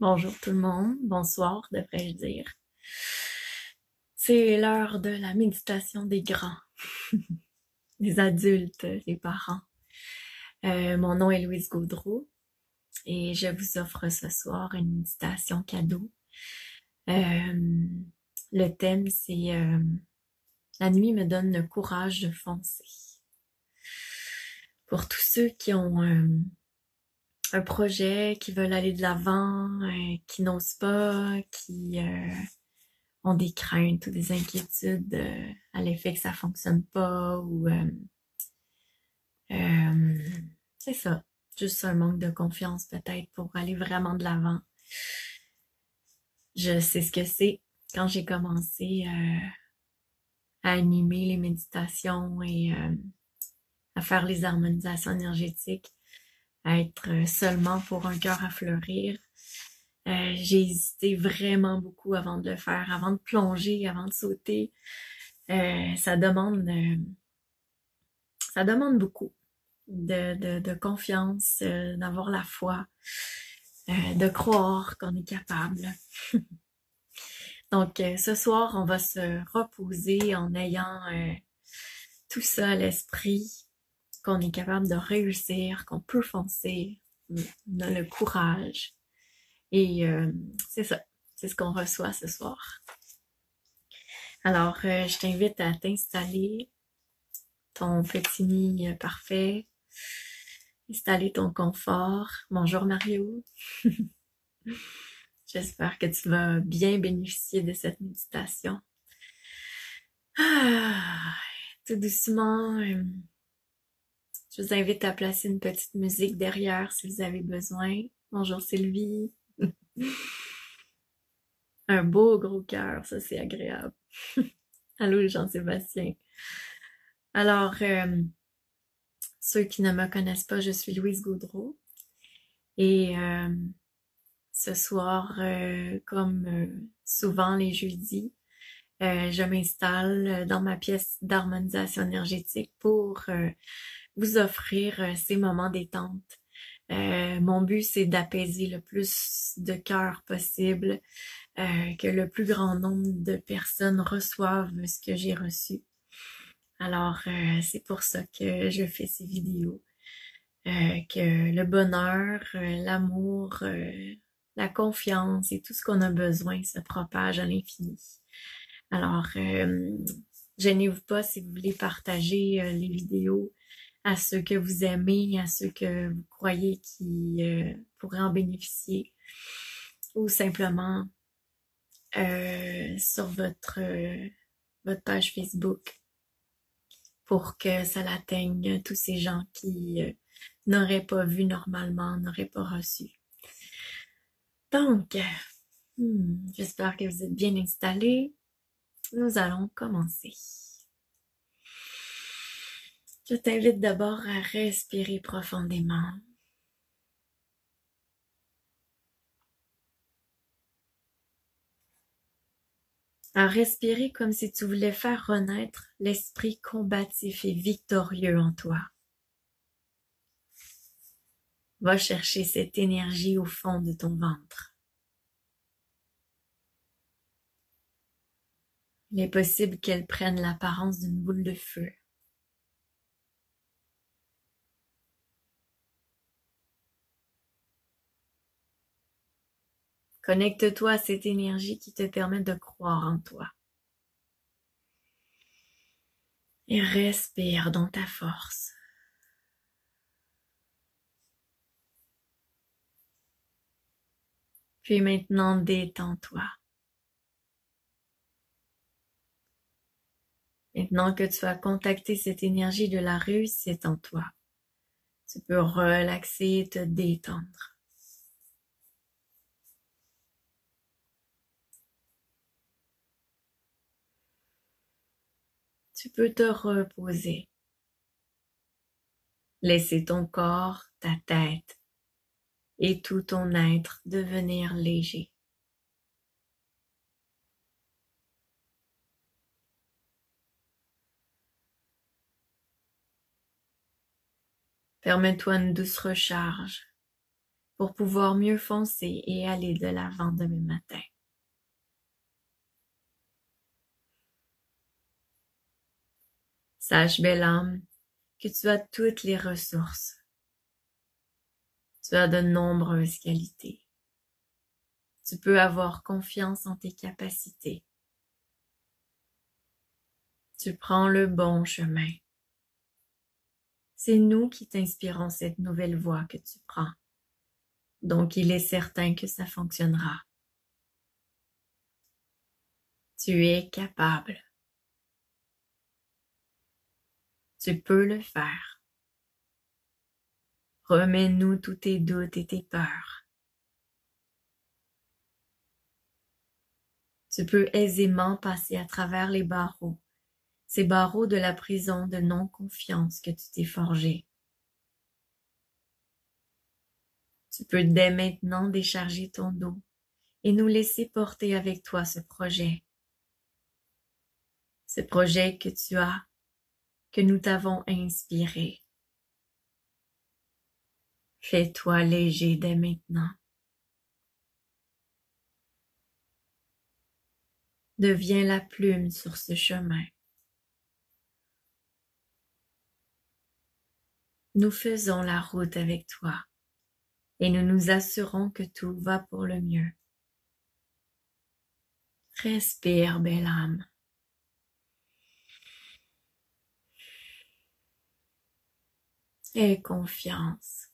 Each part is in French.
Bonjour tout le monde, bonsoir devrais-je dire. C'est l'heure de la méditation des grands, des adultes, des parents. Mon nom est Louise Gaudreau et je vous offre ce soir une méditation cadeau. Le thème c'est La nuit me donne le courage de foncer. Pour tous ceux qui ont un projet, qui veulent aller de l'avant, qui n'osent pas, qui ont des craintes ou des inquiétudes à l'effet que ça fonctionne pas ou euh, c'est ça, juste un manque de confiance peut-être pour aller vraiment de l'avant. Je sais ce que c'est quand j'ai commencé à animer les méditations et à faire les harmonisations énergétiques, à être seulement pour un cœur à fleurir. J'ai hésité vraiment beaucoup avant de le faire, avant de plonger, avant de sauter. Ça demande beaucoup de confiance, d'avoir la foi, de croire qu'on est capable. Donc, ce soir, on va se reposer en ayant tout ça à l'esprit, qu'on est capable de réussir, qu'on peut foncer, on a le courage. Et c'est ça, c'est ce qu'on reçoit ce soir. Alors, je t'invite à t'installer ton petit nid parfait, installer ton confort. Bonjour Mario. J'espère que tu vas bien bénéficier de cette méditation. Ah, tout doucement, je vous invite à placer une petite musique derrière si vous avez besoin. Bonjour Sylvie. Un beau gros cœur, ça c'est agréable. Allô Jean-Sébastien. Alors, ceux qui ne me connaissent pas, je suis Louise Gaudreau. Et ce soir, comme souvent les jeudis, je m'installe dans ma pièce d'harmonisation énergétique pour vous offrir ces moments détente. Mon but, c'est d'apaiser le plus de cœurs possible, que le plus grand nombre de personnes reçoivent ce que j'ai reçu. Alors, c'est pour ça que je fais ces vidéos. Que le bonheur, l'amour, la confiance et tout ce qu'on a besoin se propage à l'infini. Alors, gênez-vous pas si vous voulez partager les vidéos à ceux que vous aimez, à ceux que vous croyez qui pourraient en bénéficier, ou simplement sur votre page Facebook pour que ça l'atteigne tous ces gens qui n'auraient pas vu normalement, n'auraient pas reçu. Donc, j'espère que vous êtes bien installés. Nous allons commencer. Je t'invite d'abord à respirer profondément. À respirer comme si tu voulais faire renaître l'esprit combatif et victorieux en toi. Va chercher cette énergie au fond de ton ventre. Il est possible qu'elle prenne l'apparence d'une boule de feu. Connecte-toi à cette énergie qui te permet de croire en toi. Et respire dans ta force. Puis maintenant, détends-toi. Maintenant que tu as contacté cette énergie de la réussite en toi, tu peux relaxer et te détendre. Tu peux te reposer. Laisser ton corps, ta tête et tout ton être devenir léger. Permets-toi une douce recharge pour pouvoir mieux foncer et aller de l'avant demain matin. Sache, belle âme, que tu as toutes les ressources. Tu as de nombreuses qualités. Tu peux avoir confiance en tes capacités. Tu prends le bon chemin. C'est nous qui t'inspirons cette nouvelle voie que tu prends. Donc il est certain que ça fonctionnera. Tu es capable. Tu peux le faire. Remets-nous tous tes doutes et tes peurs. Tu peux aisément passer à travers les barreaux, ces barreaux de la prison de non-confiance que tu t'es forgé. Tu peux dès maintenant décharger ton dos et nous laisser porter avec toi ce projet que tu as, que nous t'avons inspiré. Fais-toi léger dès maintenant. Deviens la plume sur ce chemin. Nous faisons la route avec toi et nous nous assurons que tout va pour le mieux. Respire, belle âme. Aie confiance.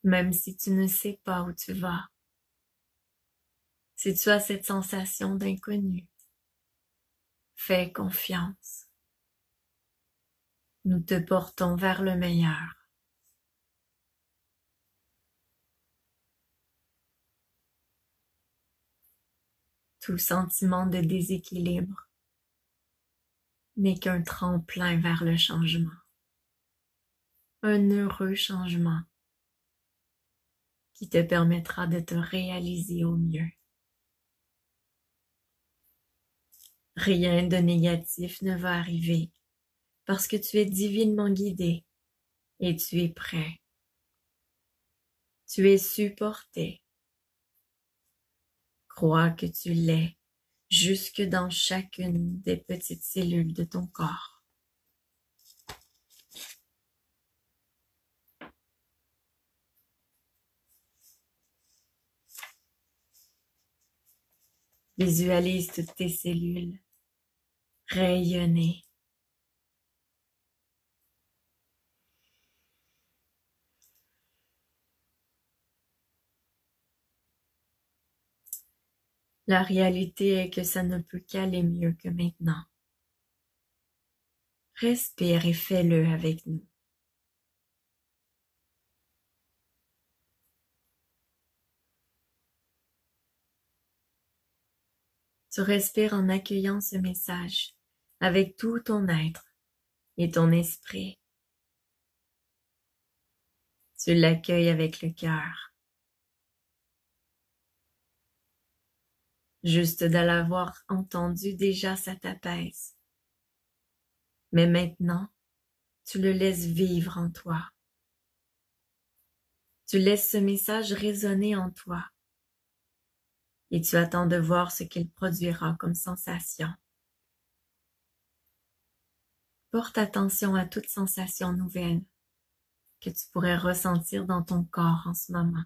Même si tu ne sais pas où tu vas, si tu as cette sensation d'inconnu, fais confiance. Nous te portons vers le meilleur. Tout sentiment de déséquilibre n'est qu'un tremplin vers le changement. Un heureux changement qui te permettra de te réaliser au mieux. Rien de négatif ne va arriver parce que tu es divinement guidé et tu es prêt. Tu es supporté. Crois que tu l'es jusque dans chacune des petites cellules de ton corps. Visualise toutes tes cellules rayonner. La réalité est que ça ne peut qu'aller mieux que maintenant. Respire et fais-le avec nous. Tu respires en accueillant ce message avec tout ton être et ton esprit. Tu l'accueilles avec le cœur. Juste de l'avoir entendu déjà, ça t'apaise. Mais maintenant, tu le laisses vivre en toi. Tu laisses ce message résonner en toi. Et tu attends de voir ce qu'il produira comme sensation. Porte attention à toute sensation nouvelle que tu pourrais ressentir dans ton corps en ce moment.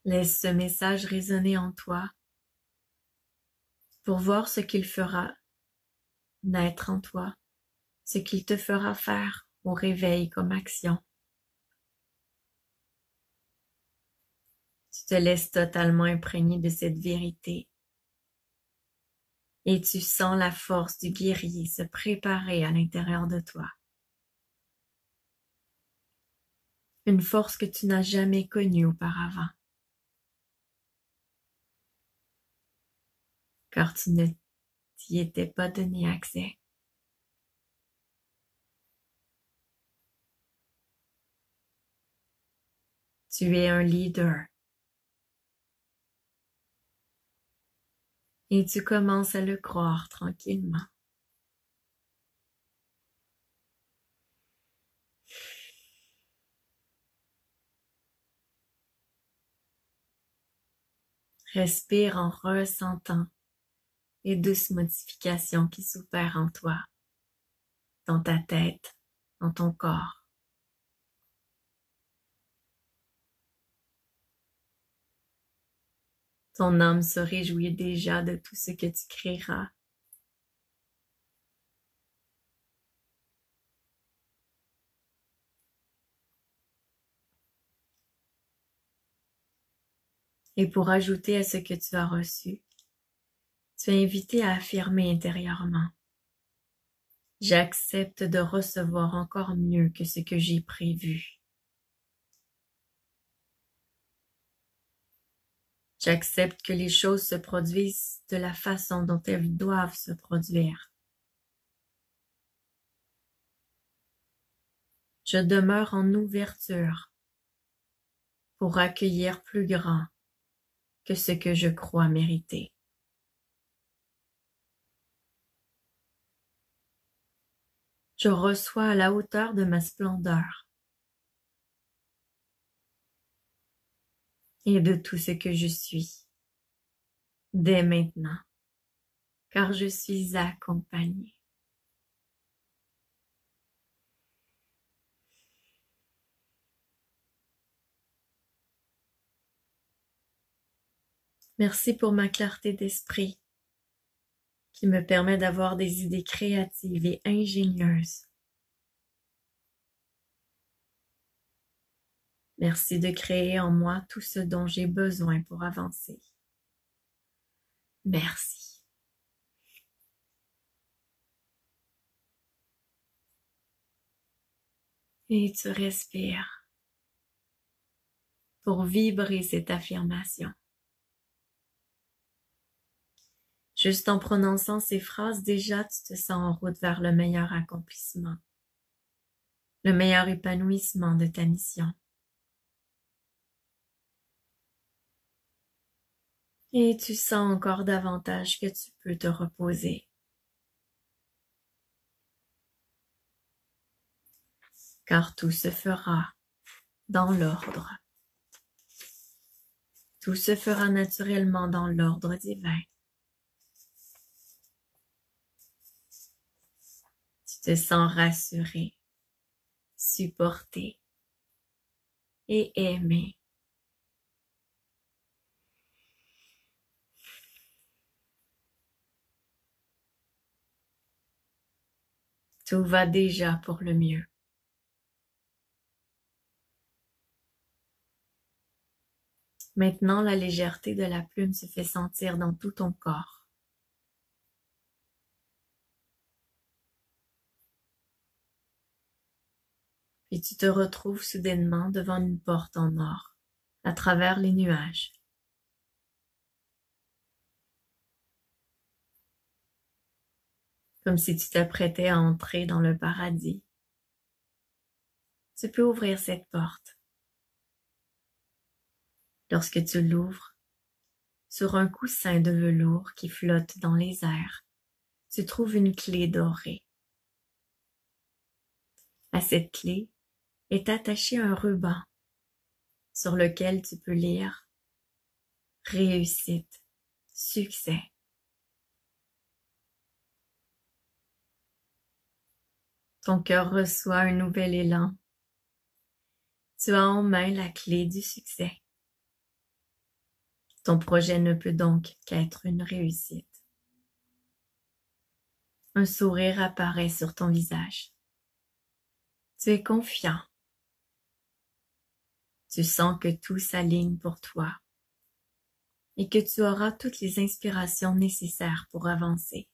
Laisse ce message résonner en toi pour voir ce qu'il fera naître en toi, ce qu'il te fera faire au réveil comme action. Tu te laisses totalement imprégner de cette vérité et tu sens la force du guerrier se préparer à l'intérieur de toi. Une force que tu n'as jamais connue auparavant. Car tu ne t'y étais pas donné accès. Tu es un leader. Et tu commences à le croire tranquillement. Respire en ressentant les douces modifications qui s'opèrent en toi, dans ta tête, dans ton corps. Ton âme se réjouit déjà de tout ce que tu créeras. Et pour ajouter à ce que tu as reçu, tu es invité à affirmer intérieurement: j'accepte de recevoir encore mieux que ce que j'ai prévu. J'accepte que les choses se produisent de la façon dont elles doivent se produire. Je demeure en ouverture pour accueillir plus grand que ce que je crois mériter. Je reçois à la hauteur de ma splendeur et de tout ce que je suis, dès maintenant, car je suis accompagnée. Merci pour ma clarté d'esprit qui me permet d'avoir des idées créatives et ingénieuses. Merci de créer en moi tout ce dont j'ai besoin pour avancer. Merci. Et tu respires pour vibrer cette affirmation. Juste en prononçant ces phrases, déjà tu te sens en route vers le meilleur accomplissement, le meilleur épanouissement de ta mission. Et tu sens encore davantage que tu peux te reposer. Car tout se fera dans l'ordre. Tout se fera naturellement dans l'ordre divin. Tu te sens rassuré, supporté et aimé. Tout va déjà pour le mieux. Maintenant, la légèreté de la plume se fait sentir dans tout ton corps. Puis tu te retrouves soudainement devant une porte en or, à travers les nuages. Comme si tu t'apprêtais à entrer dans le paradis. Tu peux ouvrir cette porte. Lorsque tu l'ouvres, sur un coussin de velours qui flotte dans les airs, tu trouves une clé dorée. À cette clé est attaché un ruban sur lequel tu peux lire « Réussite, succès ». Ton cœur reçoit un nouvel élan. Tu as en main la clé du succès. Ton projet ne peut donc qu'être une réussite. Un sourire apparaît sur ton visage. Tu es confiant. Tu sens que tout s'aligne pour toi et que tu auras toutes les inspirations nécessaires pour avancer.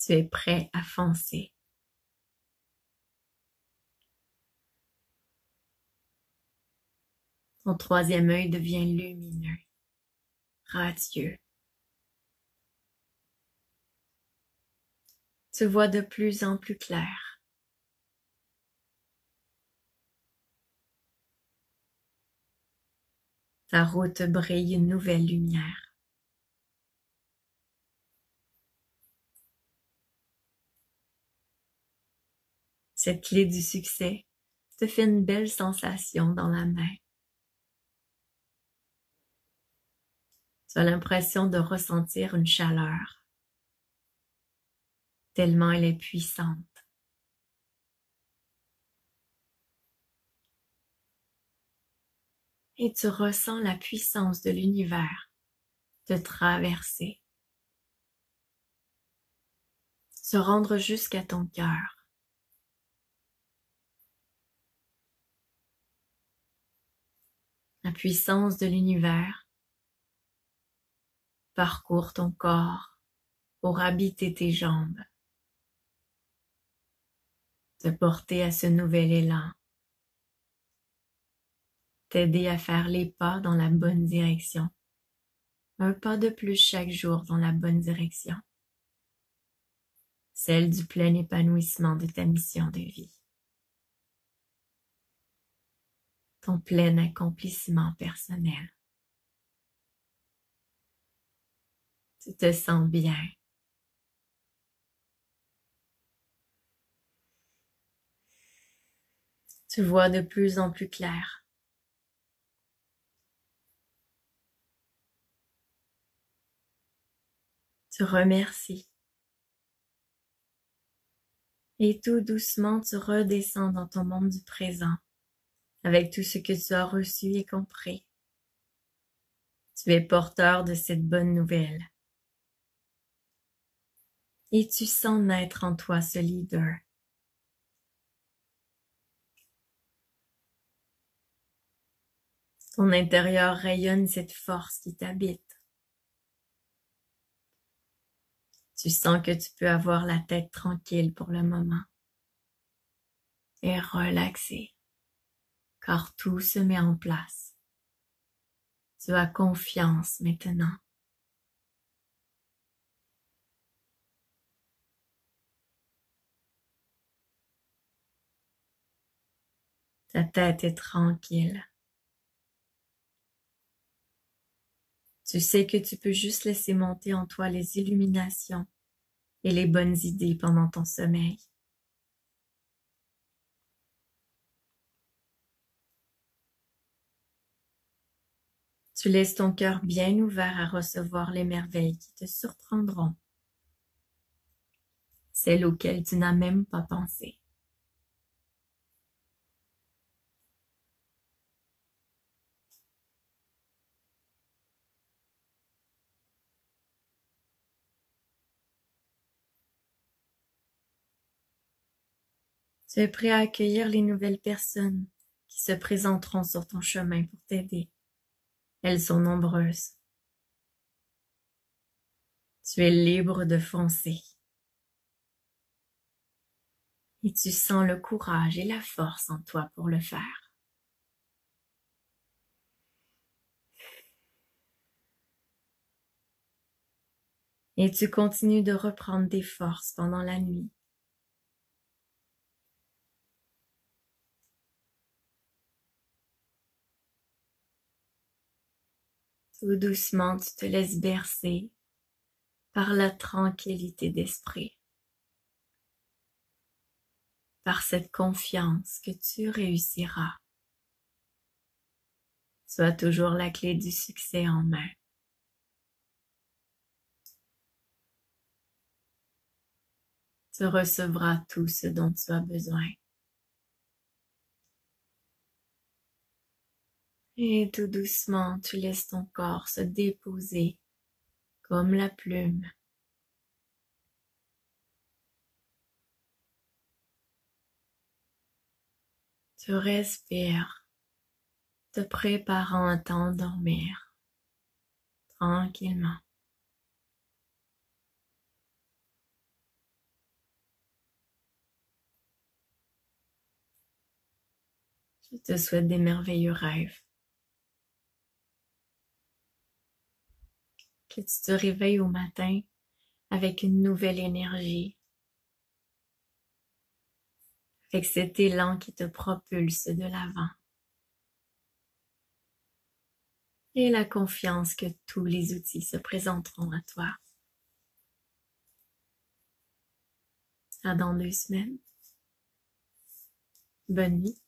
Tu es prêt à foncer. Ton troisième œil devient lumineux, radieux. Tu vois de plus en plus clair. Ta route brille une nouvelle lumière. Cette clé du succès te fait une belle sensation dans la main. Tu as l'impression de ressentir une chaleur, tellement elle est puissante. Et tu ressens la puissance de l'univers te traverser, se rendre jusqu'à ton cœur. La puissance de l'univers parcourt ton corps pour habiter tes jambes, te porter à ce nouvel élan, t'aider à faire les pas dans la bonne direction, un pas de plus chaque jour dans la bonne direction, celle du plein épanouissement de ta mission de vie, ton plein accomplissement personnel. Tu te sens bien. Tu vois de plus en plus clair. Tu remercies. Et tout doucement, tu redescends dans ton monde du présent, avec tout ce que tu as reçu et compris. Tu es porteur de cette bonne nouvelle. Et tu sens naître en toi ce leader. Ton intérieur rayonne cette force qui t'habite. Tu sens que tu peux avoir la tête tranquille pour le moment et relaxer, car tout se met en place. Tu as confiance maintenant. Ta tête est tranquille. Tu sais que tu peux juste laisser monter en toi les illuminations et les bonnes idées pendant ton sommeil. Tu laisses ton cœur bien ouvert à recevoir les merveilles qui te surprendront, celles auxquelles tu n'as même pas pensé. Tu es prêt à accueillir les nouvelles personnes qui se présenteront sur ton chemin pour t'aider. Elles sont nombreuses. Tu es libre de foncer. Et tu sens le courage et la force en toi pour le faire. Et tu continues de reprendre des forces pendant la nuit. Tout doucement, tu te laisses bercer par la tranquillité d'esprit, par cette confiance que tu réussiras. Tu as toujours la clé du succès en main. Tu recevras tout ce dont tu as besoin. Et tout doucement, tu laisses ton corps se déposer comme la plume. Tu respires, te préparant à t'endormir tranquillement. Je te souhaite des merveilleux rêves. Que tu te réveilles au matin avec une nouvelle énergie, avec cet élan qui te propulse de l'avant. et la confiance que tous les outils se présenteront à toi. À dans 2 semaines. Bonne nuit.